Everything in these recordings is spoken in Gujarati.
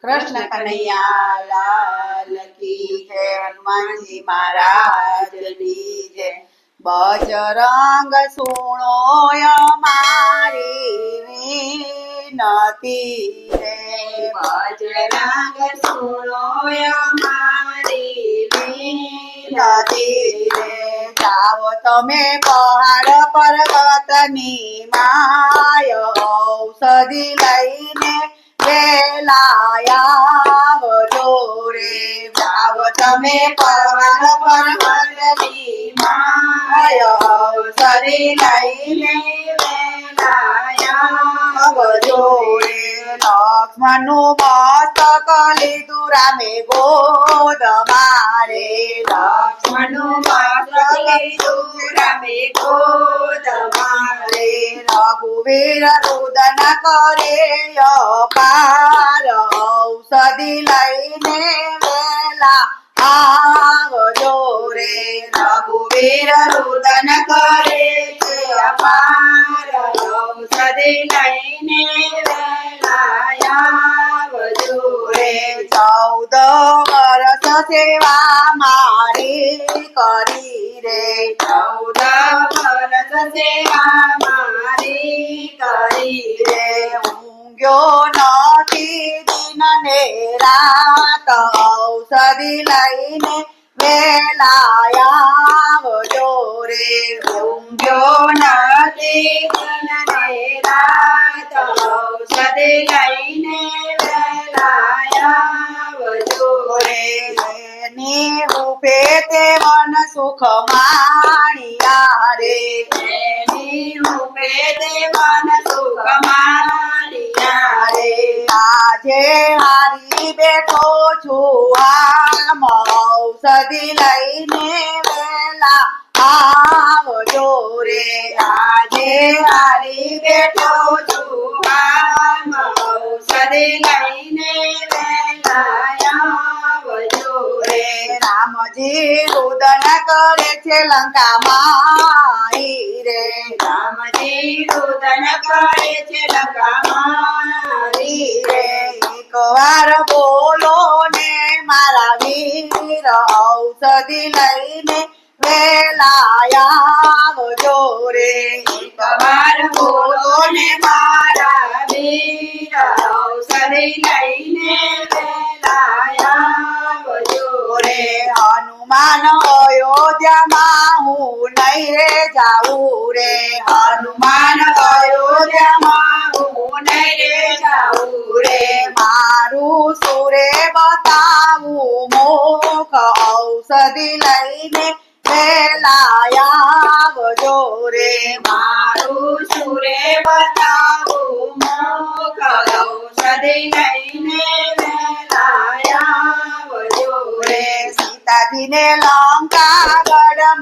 કૃષ્ણ કનૈયા લાલ કી જય, હનુમાનજી મહારાજની જય। બજરંગ સુણો અમારી વિનતી રે, બજરંગ સુનો અમારી વિનતી રે। જાઓ તમે પહાડ પર્વતની માય, ઔષધિ લઈને વેલાયા આવજો રે। જાઓ તમે પહાડ પર્વતની માય, ઔષધિ લઈને વેલાયા આવજો રે। લક્ષ્મણનું મસ્તક લીધું રામે ગોદ મારે, લક્ષ્મણનું મસ્તક લીધું રામે ગોદ મારે। રઘુવીર રુદન કરે અપાર, ઔષધિ લઈને વેલા આવજો રે। રઘુવીર રુદન કરે છે અપાર, ઔષધિ લઈને વેલાયા રે। 14 વર્ષ સેવા મારી કરી રે, 14 વર્ષ સેવા મારી કરી રે। ઊંઘ્યો નથી દિન ને રાત, ઔષધિ લઈને વેલાયા આવજો રે। ઊંઘ્યો નથી દિન ને રાત, ઔષધિ લઈને વેલાયા રે। એની રૂપે તે મન સુખ માણિયા રે, એની રૂપે તે મન સુખ માણિયા રે। આજે હારી બેઠો છું આમ, ઔષધિ લઈને વેલા આવજો રે। આજે હારી બેઠો છું આમ ઔષધિ લઈને વેલાયા રે। રામજી રુદન કરે છે લંકામાં રે, રામજી રુદન કરે છે લંકામાં રે। એક વાર બોલો ને મારા વીર, ઔષધિ લઈને વેલાયા આવજો રે। એકવાર બોલો ને મારા વીર, ઔષધિ લઈને વેલાયા રે। હનુમાન અયોધ્યામાં હું નહીં રે જાઉં રે, હનુમાન અયોધ્યામાં હું નહીં રે જાઉં રે। મારું સુરે બતાવું મુખ, ઔષધિ લઈને વેલાયા આવજો રે। મારું સુરે બતાવું મુખ, ઔષધિ લઈને વેલાયા રે। સીતાજીને લંકાગઢમાં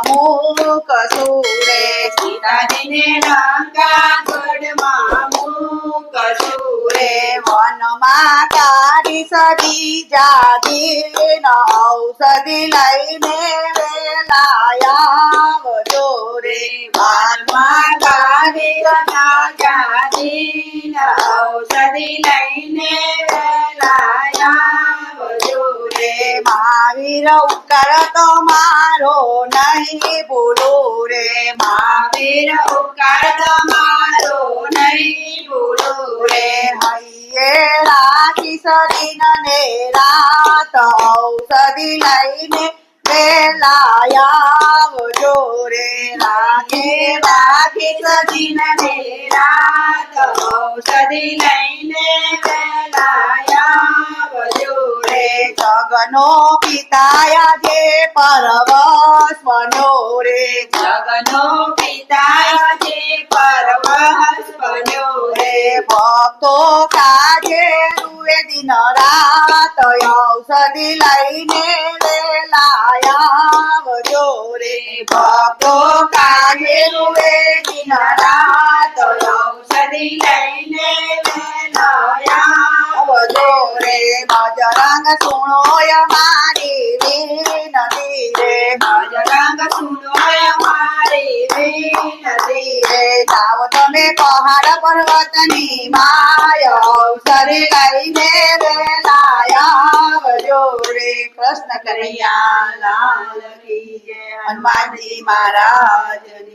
મૂકશું રે, સીતાજીને લંકાગઢમાં મૂકશું રે। વનમાં કાઢી સદી જાગીન, ઔષધિ લઈને વેલાયા આવજો રે। વનમાં કાઢી જાગીન, ઔષધિ લઈને વેલાયા રે। મહાવીર ઉપકાર તમારો નહીં ભૂલું રે, મહાવીર ઉપકાર તમારો નહીં ભૂલું રે। હૈયે રાખી સદીન ને રાત, ઔષધિ લઈને વેલાયા આવજો રે। રાખી સદીન ને રાત, ઔષધિ લઈને વેલાયા રે। જગનો પિતાયા જે પરવશ બન્યો રે, જગનો પિતા જે પરવશ બન્યો રે। ભક્તો કાજે રૂએ દિન રાત, ઔષધિ લઈને વેલાયા આવજો રે। ભક્તો કાજે રૂએ દિન રાત, ઔષધિ લઈને વેલાયા આવજો રે। બજરંગ સુણો અમારી વિનતી રે, બજરંગ સુનો અમારી વિનતી રે। જાઓ તમે પહાડ પર્વતની માય, ઔષધિ લઈને કૃષ્ણ કનૈયા લાલ લાલ કી જય હનુમાનજી મહારાજની